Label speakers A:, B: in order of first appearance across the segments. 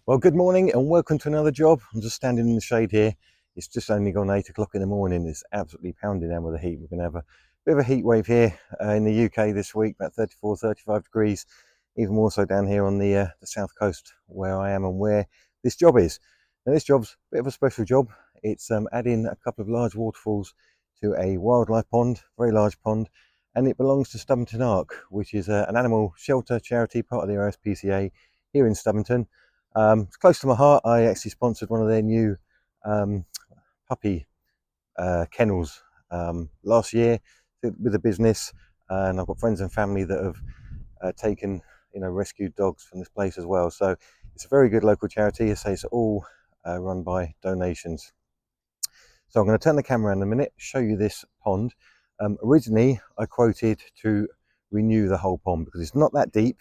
A: Well, good morning and welcome to another job. I'm just standing in the shade here. It's just only gone 8 o'clock in the morning. It's absolutely pounding down with the heat. We're going to have a bit of a heat wave here in the UK this week, about 34, 35 degrees, even more so down here on the south coast where I am and where this job is. Now, this job's a bit of a special job. It's adding a couple of large waterfalls to a wildlife pond, very large pond, and it belongs to Stubbington Ark, which is an animal shelter charity, part of the RSPCA here in Stubbington. It's close to my heart. I actually sponsored one of their new puppy kennels last year with a business, and I've got friends and family that have taken rescued dogs from this place as well. So it's a very good local charity. I say it's all run by donations. So I'm going to turn the camera around in a minute, show you this pond. Originally I quoted to renew the whole pond because it's not that deep.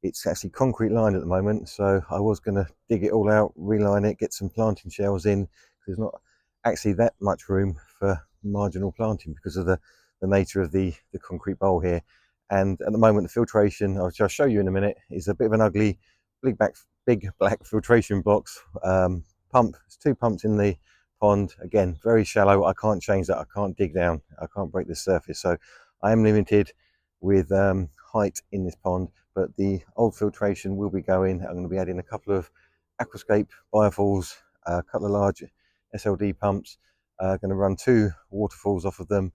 A: It's actually concrete lined at the moment, so I was going to dig it all out, reline it, get some planting shells in. There's not actually that much room for marginal planting because of the nature of the concrete bowl here. And at the moment the filtration, which I'll show you in a minute, is a bit of an ugly big black filtration box pump. There's 2 pumps in the pond, again very shallow. I can't change that. I can't dig down, I can't break the surface, so I am limited with height in this pond. But the old filtration will be going. I'm going to be adding a couple of Aquascape BioFalls, a couple of large SLD pumps. Going to run 2 waterfalls off of them,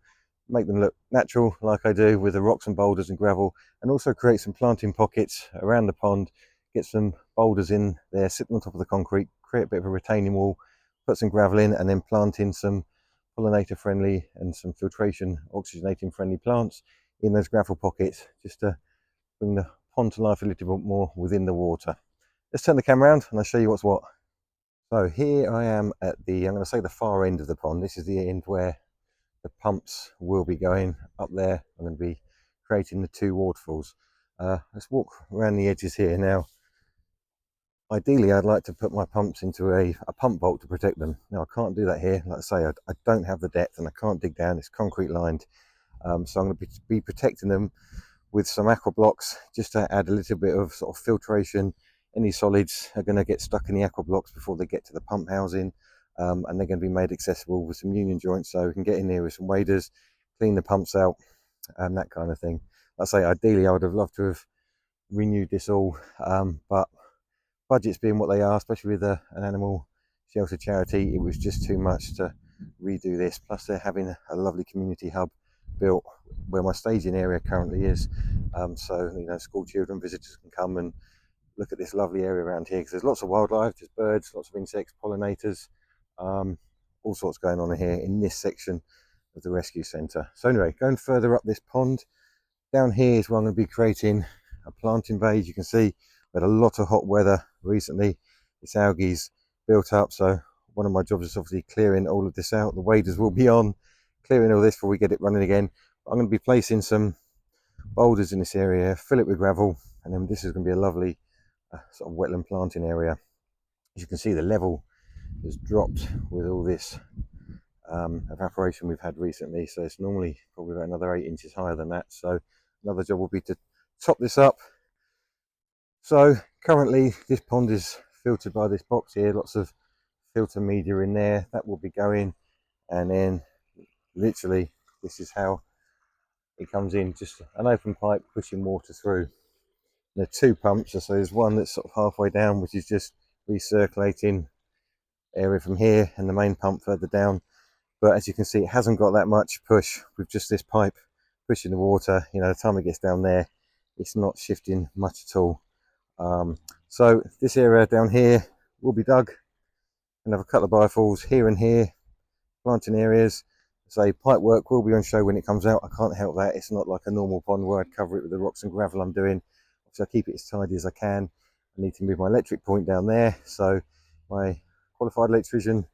A: make them look natural like I do with the rocks and boulders and gravel, and also create some planting pockets around the pond, get some boulders in there, sit on top of the concrete, create a bit of a retaining wall, put some gravel in, and then plant in some pollinator friendly and some filtration oxygenating friendly plants in those gravel pockets, just to bring the pond to life a little bit more within the water. Let's turn the camera around and I'll show you what's what. So here I am at the, I'm going to say the far end of the pond. This is the end where the pumps will be going. Up there I'm going to be creating the 2 waterfalls. Let's walk around the edges here. Now ideally I'd like to put my pumps into a pump vault to protect them. Now I can't do that here. Like I say, I don't have the depth and I can't dig down. It's concrete lined, so I'm going to be protecting them with some aqua blocks, just to add a little bit of sort of filtration. Any solids are going to get stuck in the aqua blocks before they get to the pump housing, and they're going to be made accessible with some union joints, so we can get in there with some waders, clean the pumps out, and that kind of thing. Like I say, ideally I would have loved to have renewed this all, but budgets being what they are, especially with an animal shelter charity, it was just too much to redo this. Plus they're having a lovely community hub built where my staging area currently is, so school children, visitors can come and look at this lovely area around here, because there's lots of wildlife, there's birds, lots of insects, pollinators, all sorts going on here in this section of the rescue centre. So anyway, going further up this pond, down here is where I'm going to be creating a planting bay. As you can see, we had a lot of hot weather recently. This algae's built up, so one of my jobs is obviously clearing all of this out. The waders will be on, clearing all this before we get it running again. I'm going to be placing some boulders in this area, fill it with gravel, and then this is going to be a lovely sort of wetland planting area. As you can see, the level has dropped with all this evaporation we've had recently, so it's normally probably about another 8 inches higher than that. So another job will be to top this up. So currently this pond is filtered by this box here, lots of filter media in there. That will be going, and then literally this is how it comes in, just an open pipe pushing water through. There are 2 pumps, so there's one that's sort of halfway down, which is just recirculating area from here, and the main pump further down. But as you can see, it hasn't got that much push with just this pipe pushing the water. The time it gets down there, it's not shifting much at all. So this area down here will be dug and have a couple of biofalls here and here, planting areas. So pipe work will be on show when it comes out. I can't help that. It's not like a normal pond where I'd cover it with the rocks and gravel I'm doing. So I keep it as tidy as I can. I need to move my electric point down there, so my qualified electrician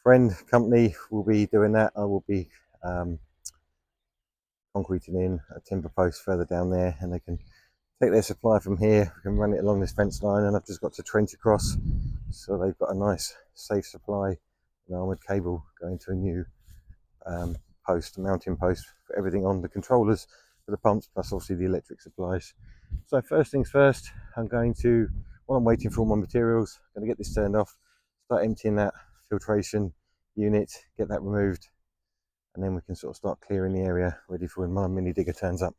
A: friend company will be doing that. I will be concreting in a timber post further down there, and they can take their supply from here. We can run it along this fence line, and I've just got to trench across, so they've got a nice safe supply, an armoured cable going to a new post, a mounting post for everything on, the controllers for the pumps, plus obviously the electric supplies. So first things first, I'm going to, while I'm waiting for all my materials, I'm going to get this turned off, start emptying that filtration unit, get that removed, and then we can sort of start clearing the area ready for when my mini digger turns up.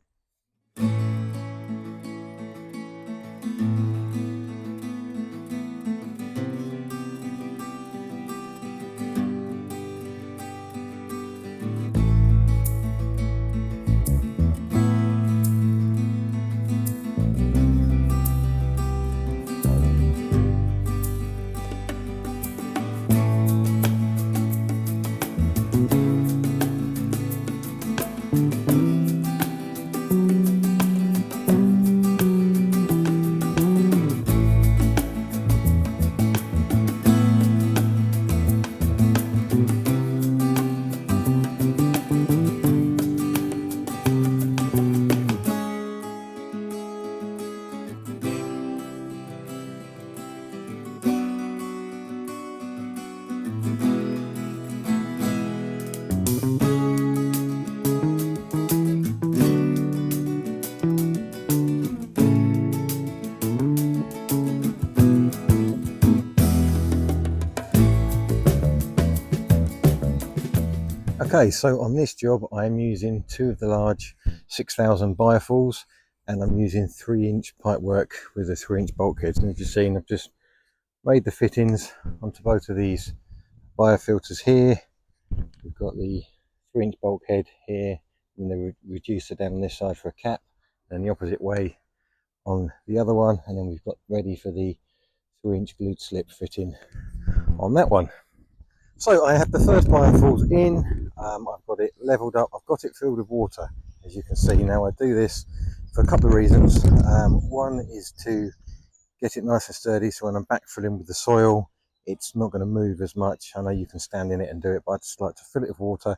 A: Okay, so on this job I'm using two of the large 6000 BioFalls, and I'm using 3-inch pipework with a 3-inch bulkhead. And as you've seen, I've just made the fittings onto both of these biofilters here. We've got the 3-inch bulkhead here, and the reducer down on this side for a cap, and the opposite way on the other one, and then we've got ready for the 3-inch glued slip fitting on that one. So I have the first BioFalls in, I've got it levelled up, I've got it filled with water, as you can see. Now I do this for a couple of reasons. One is to get it nice and sturdy, so when I'm backfilling with the soil, it's not going to move as much. I know you can stand in it and do it, but I just like to fill it with water.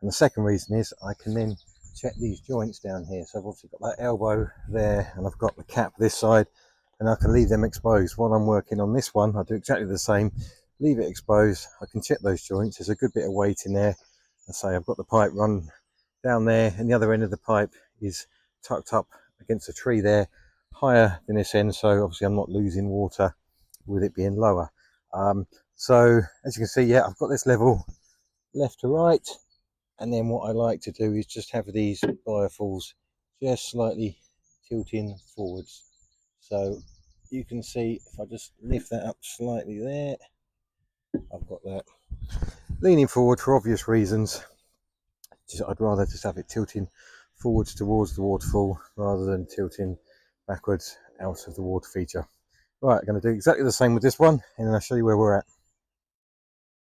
A: And the second reason is I can then check these joints down here. So I've obviously got that elbow there, and I've got the cap this side, and I can leave them exposed. While I'm working on this one, I do exactly the same. Leave it exposed, I can check those joints. There's a good bit of weight in there. I say I've got the pipe run down there, and the other end of the pipe is tucked up against a tree there, higher than this end, so obviously I'm not losing water with it being lower. So as you can see, yeah, I've got this level left to right, and then what I like to do is just have these BioFalls just slightly tilting forwards. So you can see if I just lift that up slightly there, I've got that leaning forward for obvious reasons. I'd rather just have it tilting forwards towards the waterfall rather than tilting backwards out of the water feature. Right, I'm going to do exactly the same with this one, and then I'll show you where we're at.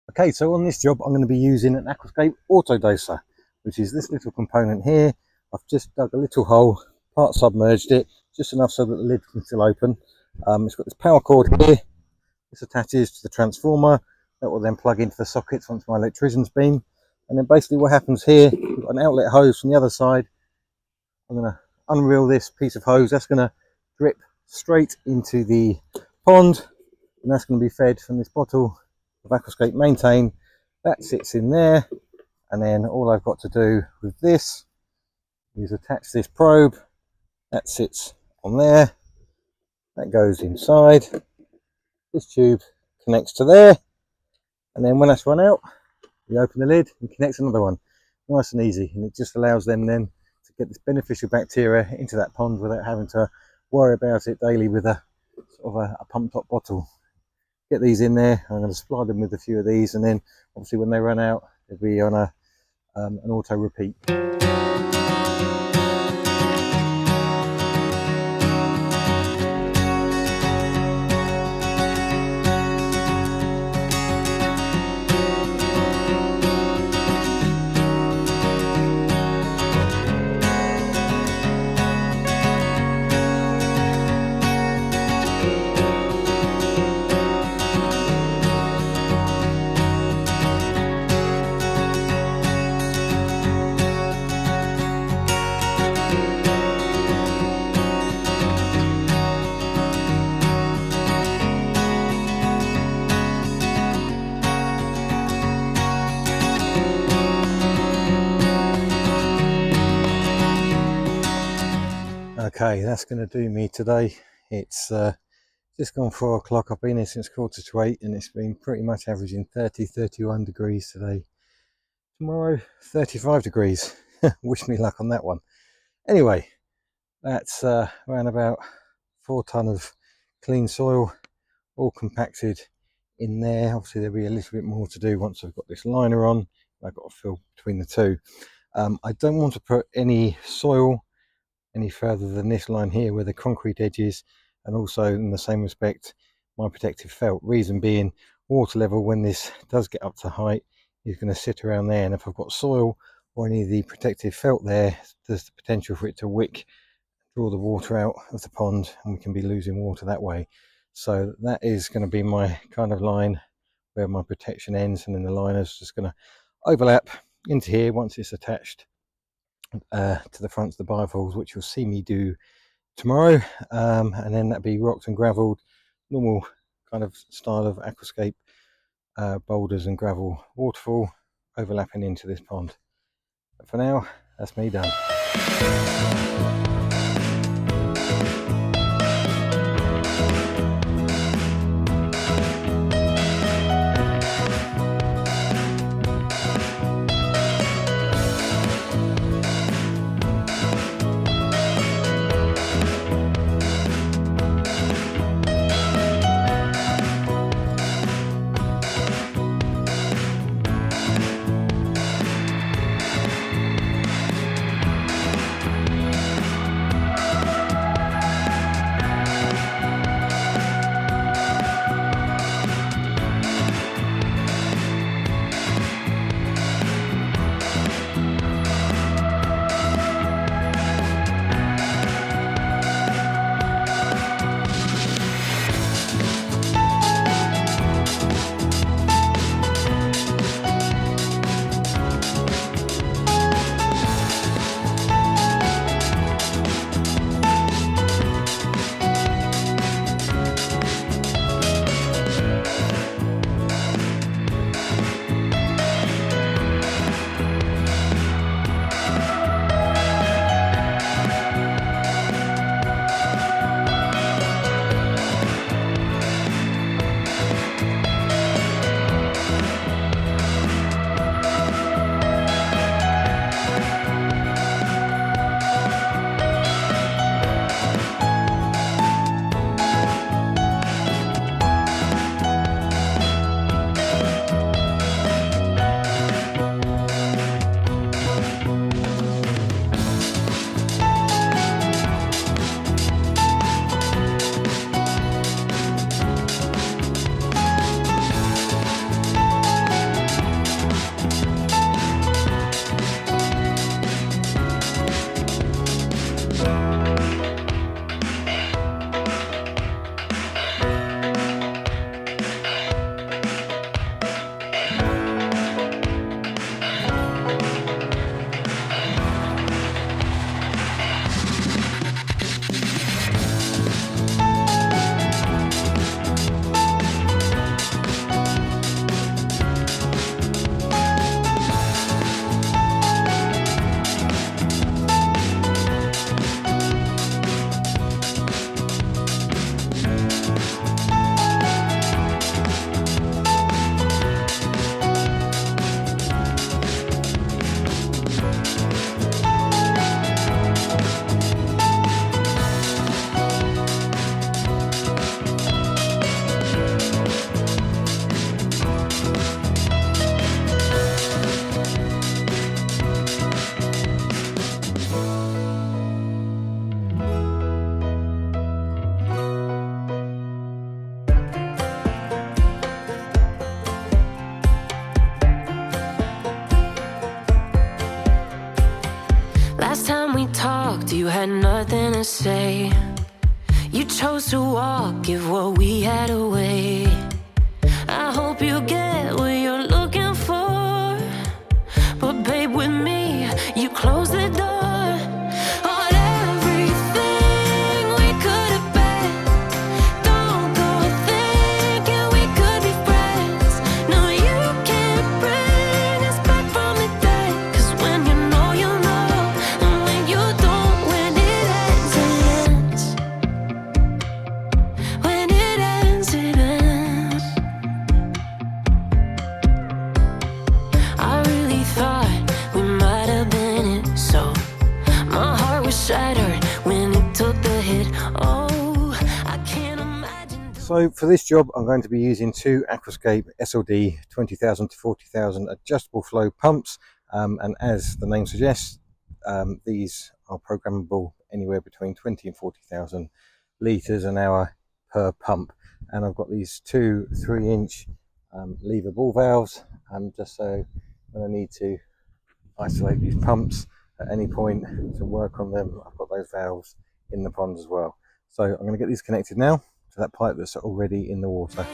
A: Okay, so on this job I'm going to be using an Aquascape auto doser, which is this little component here. I've just dug a little hole, part submerged it, just enough so that the lid can still open. It's got this power cord here. This attaches to the transformer. That will then plug into the sockets once my electrician's been. And then basically what happens here, we've got an outlet hose from the other side. I'm going to unreel this piece of hose. That's going to drip straight into the pond, and that's going to be fed from this bottle of Aquascape Maintain. That sits in there, and then all I've got to do with this is attach this probe. That sits on there. That goes inside. This tube connects to there, and then when that's run out, you open the lid and connect another one. Nice and easy, and it just allows them then to get this beneficial bacteria into that pond without having to worry about it daily with a sort of a pump top bottle. Get these in there. I'm going to supply them with a few of these, and then obviously when they run out, they'll be on an auto repeat. Okay, that's going to do me today. It's Just gone 4 o'clock. I've been here since 7:45 and it's been pretty much averaging 30-31 degrees today. Tomorrow 35 degrees. Wish me luck on that one. Anyway, that's around about 4 ton of clean soil all compacted in there. Obviously there'll be a little bit more to do once I've got this liner on. I've got to fill between the two. I don't want to put any soil any further than this line here where the concrete edge is, and also in the same respect my protective felt. Reason being, water level when this does get up to height is going to sit around there, and if I've got soil or any of the protective felt there, there's the potential for it to wick, draw the water out of the pond, and we can be losing water that way. So that is going to be my kind of line where my protection ends, and then the liner's just going to overlap into here once it's attached to the fronts of the BioFalls, which you'll see me do tomorrow, and then that'll be rocked and gravelled, normal kind of style of aquascape boulders and gravel waterfall overlapping into this pond. But for now, that's me done.
B: Last time we talked, you had nothing to say. You chose to walk, give what we had away. I hope you get what you're looking for, but babe, with me, you close the door on everything we could have been. Don't go thinking we could be friends. No, you can't bring us back from the dead, 'cause when you know, you know, and when you don't, when it ends, it ends. When it
A: So for this job, I'm going to be using two Aquascape SLD 20,000 to 40,000 adjustable flow pumps, and as the name suggests, these are programmable anywhere between 20 and 40,000 litres an hour per pump. And I've got these two 3-inch lever ball valves, just so when I need to isolate these pumps at any point to work on them, I've got those valves in the pond as well. So I'm going to get these connected now to that pipe that's already in the water.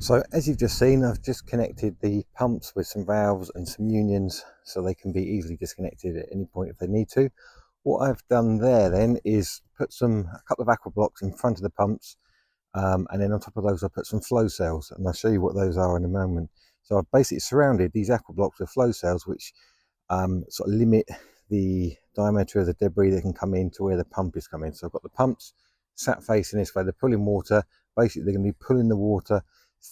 A: So as you've just seen, I've just connected the pumps with some valves and some unions so they can be easily disconnected at any point if they need to. What I've done there then is put a couple of aqua blocks in front of the pumps, and then on top of those I put some flow cells, and I'll show you what those are in a moment. So I've basically surrounded these aqua blocks with flow cells, which sort of limit the diameter of the debris that can come in to where the pump is coming. So I've got the pumps sat facing this way, they're pulling water. Basically they're going to be pulling the water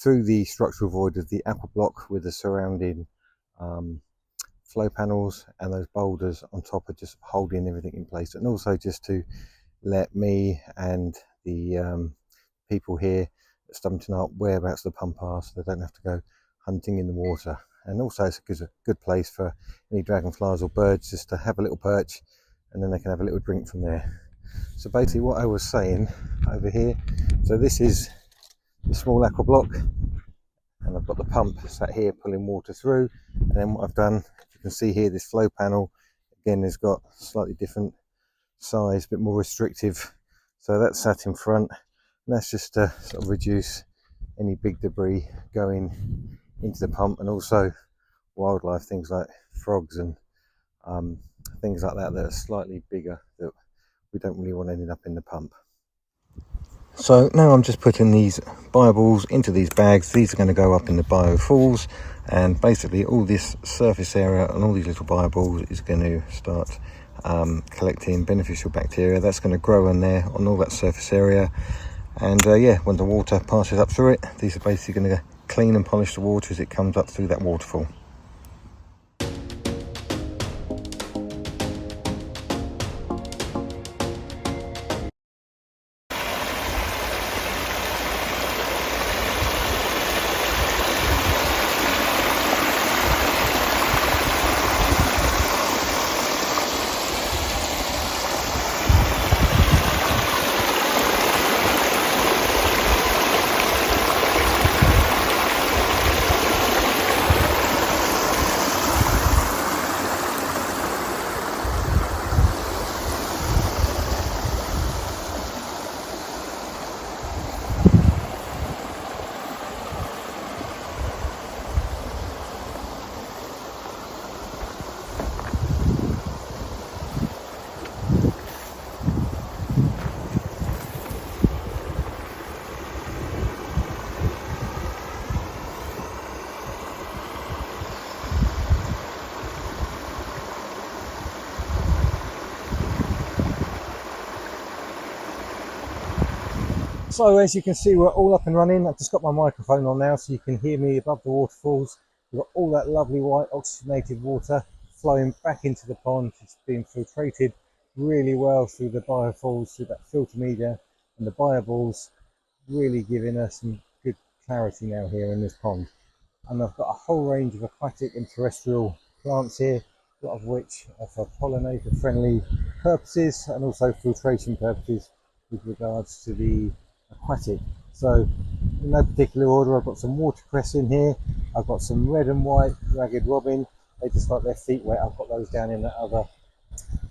A: through the structural void of the aqua block with the surrounding flow panels, and those boulders on top are just holding everything in place, and also just to let me and the people here at Stubbington Ark whereabouts the pump are, so they don't have to go hunting in the water. And also it's a good place for any dragonflies or birds just to have a little perch, and then they can have a little drink from there. So basically what I was saying over here, so this is the small aqua block, and I've got the pump sat here pulling water through, and then what I've done, if you can see here, this flow panel again has got slightly different size, a bit more restrictive, so that's sat in front, and that's just to sort of reduce any big debris going into the pump, and also wildlife, things like frogs and things like that are slightly bigger that we don't really want ending up in the pump. So now I'm just putting these BioFalls into these bags. These are going to go up in the BioFalls, and basically all this surface area and all these little BioFalls is going to start collecting beneficial bacteria. That's going to grow in there on all that surface area, and yeah, when the water passes up through it, these are basically going to clean and polish the water as it comes up through that waterfall. So as you can see, we're all up and running. I've just got my microphone on now so you can hear me above the waterfalls. We've got all that lovely white oxygenated water flowing back into the pond. It's being filtrated really well through the BioFalls, through that filter media, and the BioFalls really giving us some good clarity now here in this pond. And I've got a whole range of aquatic and terrestrial plants here, a lot of which are for pollinator friendly purposes and also filtration purposes with regards to the aquatic. So in no particular order, I've got some watercress in here, I've got some red and white ragged robin, they just like their feet wet. I've got those down in that other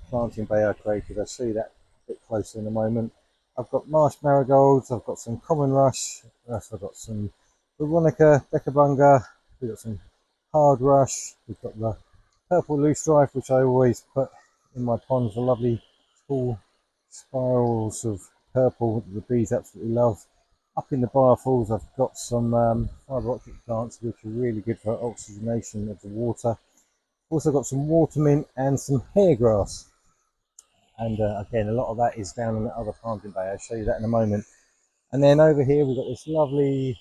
A: planting bay I created. I'll show you that a bit closer in a moment. I've got marsh marigolds, I've got some common rush, I've got some veronica, becabunga, we've got some hard rush. We've got the purple loosestrife, which I always put in my ponds, the lovely tall spirals of purple that the bees absolutely love. Up in the BioFalls, I've got some fibre optic plants which are really good for oxygenation of the water. Also got some water mint and some hair grass. And again, a lot of that is down in the other planting bay. I'll show you that in a moment. And then over here we've got this lovely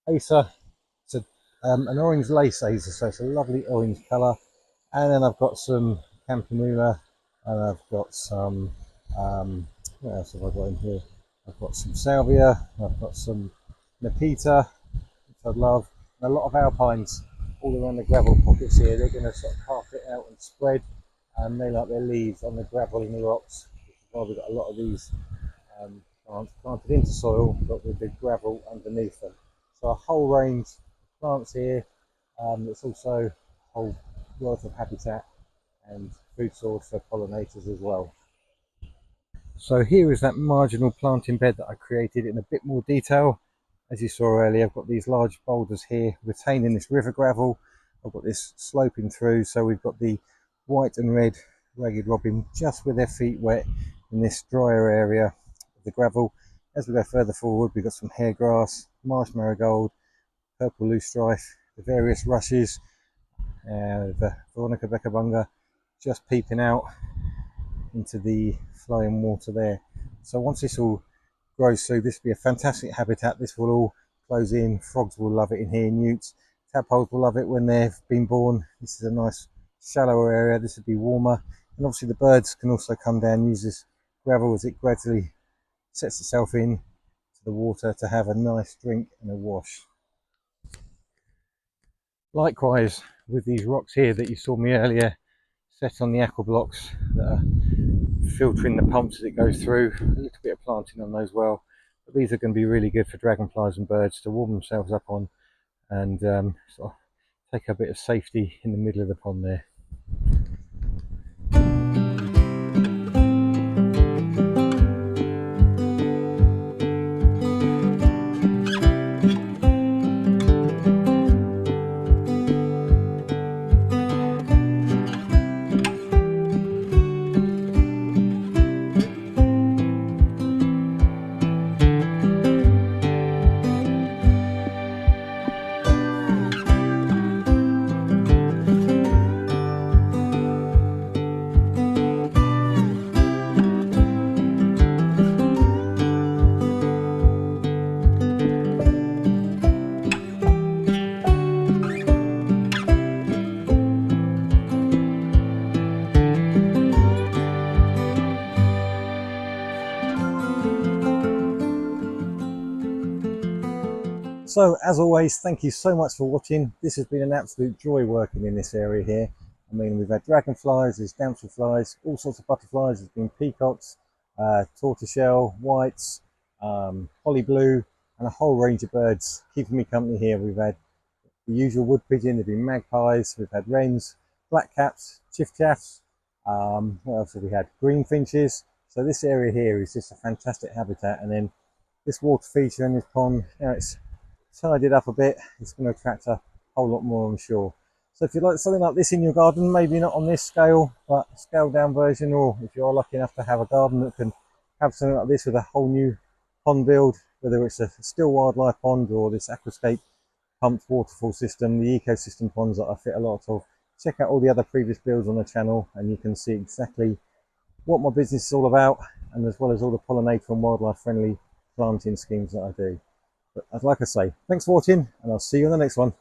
A: acer. It's an orange lace acer, so it's a lovely orange colour. And then I've got some campanula, and I've got some, what else have I got in here? I've got some salvia, I've got some nepeta, which I love, and a lot of alpines all around the gravel pockets here. They're going to sort of carpet out and spread, and they like their leaves on the gravel in the rocks, which is why we've got a lot of these plants planted into soil, but with the gravel underneath them. So a whole range of plants here. It's also a whole wealth of habitat and food source for pollinators as well. So here is that marginal planting bed that I created in a bit more detail. As you saw earlier, I've got these large boulders here retaining this river gravel. I've got this sloping through, so we've got the white and red ragged robin just with their feet wet in this drier area of the gravel. As we go further forward, we've got some hair grass, marsh marigold, purple loosestrife, the various rushes, the Veronica Beccabunga just peeping out into the flowing water there. So once this all grows through, this will be a fantastic habitat. This will all close in. Frogs will love it in here, newts, tadpoles will love it when they've been born. This is a nice shallower area. This would be warmer, and obviously the birds can also come down and use this gravel as it gradually sets itself in to the water to have a nice drink and a wash. Likewise with these rocks here that you saw me earlier set on the aqua blocks that are filtering the pumps as it goes through, a little bit of planting on those well, but these are going to be really good for dragonflies and birds to warm themselves up on and sort of take a bit of safety in the middle of the pond there. So as always, thank you so much for watching. This has been an absolute joy working in this area here. I mean, we've had dragonflies, there's damselflies, all sorts of butterflies, there's been peacocks, tortoiseshell, whites, holly blue, and a whole range of birds keeping me company here. We've had the usual wood pigeon, there've been magpies, we've had wrens, blackcaps, chiffchaffs, what else have we had? Greenfinches. So this area here is just a fantastic habitat, and then this water feature in this pond, you know, it's tidied up a bit, it's going to attract a whole lot more, I'm sure. So if you'd like something like this in your garden, maybe not on this scale, but a scaled down version, or if you're lucky enough to have a garden that can have something like this with a whole new pond build, whether it's a still wildlife pond or this Aquascape pumped waterfall system, the ecosystem ponds that I fit a lot of, check out all the other previous builds on the channel and you can see exactly what my business is all about, and as well as all the pollinator and wildlife friendly planting schemes that I do. But like I say, thanks for watching, and I'll see you in the next one.